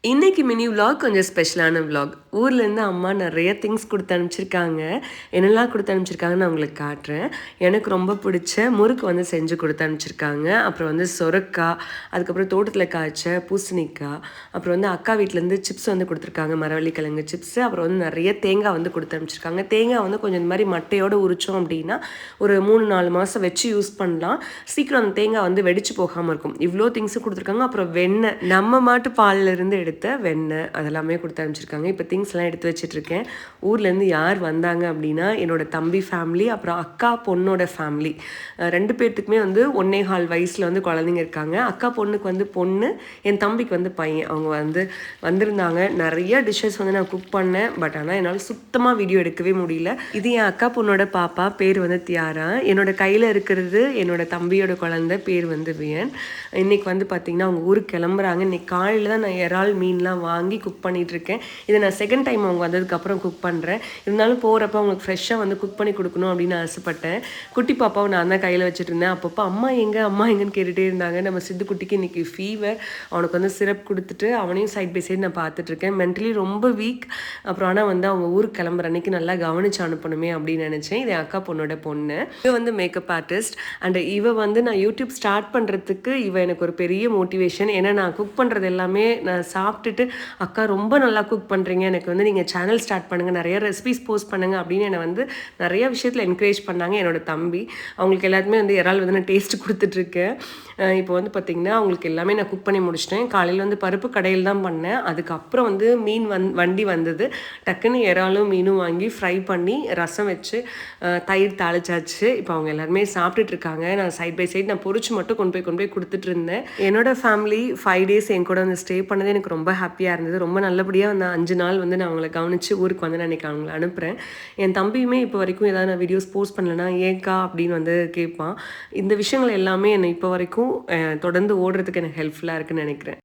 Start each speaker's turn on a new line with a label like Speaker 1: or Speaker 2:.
Speaker 1: இன்னைக்கு mini vlog கொஞ்சம் ஸ்பெஷலான விலாக். ஊர்லேருந்து அம்மா நிறைய திங்ஸ் கொடுத்து அனுப்பிச்சிருக்காங்க. என்னெல்லாம் கொடுத்து அனுப்பிச்சிருக்காங்கன்னு நான் உங்களுக்கு காட்டுறேன். எனக்கு ரொம்ப பிடிச்ச முறுக்கு வந்து செஞ்சு கொடுத்து அனுப்பிச்சிருக்காங்க. அப்புறம் வந்து சொரக்காய், அதுக்கப்புறம் தோட்டத்தில் காய்ச்ச பூசணிக்காய், அப்புறம் வந்து அக்கா வீட்டிலேருந்து சிப்ஸ் வந்து கொடுத்துருக்காங்க, மரவள்ளி கிழங்கு சிப்ஸு. அப்புறம் வந்து நிறைய தேங்காய் வந்து கொடுத்து அனுப்பிச்சிருக்காங்க. தேங்காய் வந்து கொஞ்சம் இந்த மாதிரி மட்டையோடு உரித்தோம் அப்படின்னா ஒரு 3-4 மாதம் வச்சு யூஸ் பண்ணலாம். சீக்கிரம் அந்த தேங்காய் வந்து வெடிச்சு போகாமல் இருக்கும். இவ்வளோ திங்ஸும் கொடுத்துருக்காங்க. அப்புறம் வெண்ணெய், நம்ம மாட்டு பாலில் இருந்து எடுத்த வெண்ணெய் அதெல்லாமே கொடுத்து அனுப்பிச்சிருக்காங்க. இப்போ திங்ஸ்லாம் எடுத்து வச்சிட்ருக்கேன். ஊர்லேருந்து யார் வந்தாங்க அப்படின்னா என்னோட தம்பி ஃபேமிலி, அப்புறம் அக்கா பொண்ணோட ஃபேமிலி. 2 பேர்த்துக்குமே வந்து 1.25 வயசில் வந்து குழந்தைங்க இருக்காங்க. அக்கா பொண்ணுக்கு வந்து பொண்ணு, என் தம்பிக்கு வந்து பையன். அவங்க வந்து வந்திருந்தாங்க. நிறைய டிஷ்ஷஸ் வந்து நான் குக் பண்ணேன். பட் ஆனால் என்னால் சுத்தமாக வீடியோ எடுக்கவே முடியல. இது என் அக்கா பொண்ணோட பாப்பா, பேர் வந்து தியாரா. என்னோட கையில் இருக்கிறது என்னோட தம்பியோட குழந்தை, பேர் வந்து வியன். இன்னைக்கு வந்து பார்த்திங்கன்னா அவங்க ஊருக்கு கிளம்புறாங்க. இன்னைக்கு காலையில் தான் நான் இறால் மீன்லாம் வாங்கி குக் பண்ணிகிட்ருக்கேன். இதை நான் செகண்ட் டைம் அவங்க வந்ததுக்கப்புறம் குக் பண்ணுறேன். இருந்தாலும் போகிறப்ப அவங்களுக்கு ஃப்ரெஷ்ஷாக வந்து குக் பண்ணி கொடுக்கணும் அப்படின்னு ஆசைப்பட்டேன். குட்டி பாப்பாவை நான் தான் கையில் வச்சுட்டு இருந்தேன். அப்பப்போ அம்மா எங்கன்னு கேட்டுகிட்டே இருந்தாங்க. நம்ம சித்துக்குட்டிக்கு இன்றைக்கி ஃபீவர். அவனுக்கு வந்து சிரப் கொடுத்துட்டு அவனையும் சைட் பை சைடு நான் பார்த்துட்ருக்கேன். மென்டலி ரொம்ப வீக். அப்புறம் ஆனால் வந்து அவங்க ஊருக்கு கிளம்புற அன்றைக்கி நல்லா கவனிச்சு அனுப்பணுமே அப்படின்னு நினச்சேன். இது அக்கா பொண்ணோட பொண்ணு. இவ வந்து மேக்கப் ஆர்டிஸ்ட். அண்ட் இவ வந்து நான் யூடியூப் ஸ்டார்ட் பண்ணுறதுக்கு இவ எனக்கு ஒரு பெரிய மோட்டிவேஷன். ஏன்னா நான் குக் பண்ணுறது எல்லாமே நான் சாப்பிட்டுட்டு அக்கா ரொம்ப நல்லா குக் பண்ணுறீங்க, எனக்கு வந்து நீங்கள் சேனல் ஸ்டார்ட் பண்ணுங்கள், நிறைய ரெசிபிஸ் போஸ்ட் பண்ணுங்கள் அப்படின்னு என்னை வந்து நிறைய விஷயத்தில் என்கரேஜ் பண்ணாங்க. என்னோட தம்பி அவங்களுக்கு எல்லாத்துமே வந்து இறால் வந்து நான் டேஸ்ட் கொடுத்துட்ருக்கேன். இப்போ வந்து பார்த்திங்கன்னா அவங்களுக்கு எல்லாமே நான் குக் பண்ணி முடிச்சிட்டேன். காலையில் வந்து பருப்பு கடையில் தான் பண்ணேன். அதுக்கப்புறம் வந்து மீன் வண்டி வந்தது. டக்குன்னு இறாலும் மீனும் வாங்கி ஃப்ரை பண்ணி ரசம் வச்சு தயிர் தாளிச்சாச்சு. இப்போ அவங்க எல்லாருமே சாப்பிட்டுட்ருக்காங்க. நான் சைட் பை சைட் நான் பொரிச்சு மட்டும் கொண்டு போய் கொடுத்துட்டு இருந்தேன். என்னோட ஃபேமிலி 5 டேஸ் என் கூட வந்து ஸ்டே பண்ணது எனக்கு ரொம்ப ஹாப்பியாக இருந்தது. ரொம்ப நல்லபடியாக அந்த 5 நாள் வந்து நான் அவங்கள கவனித்து ஊருக்கு வந்து நான் இன்றைக்கி அவங்கள அனுப்புகிறேன். என் தம்பியுமே இப்போ வரைக்கும் ஏதாவது நான் வீடியோஸ் போஸ்ட் பண்ணலைன்னா ஏக்கா அப்படின்னு வந்து கேட்பான். இந்த விஷயங்கள் எல்லாமே என்னை இப்போ வரைக்கும் தொடர்ந்து ஓடுறதுக்கு எனக்கு ஹெல்ப்ஃபுல்லாக இருக்குதுன்னு நினைக்கிறேன்.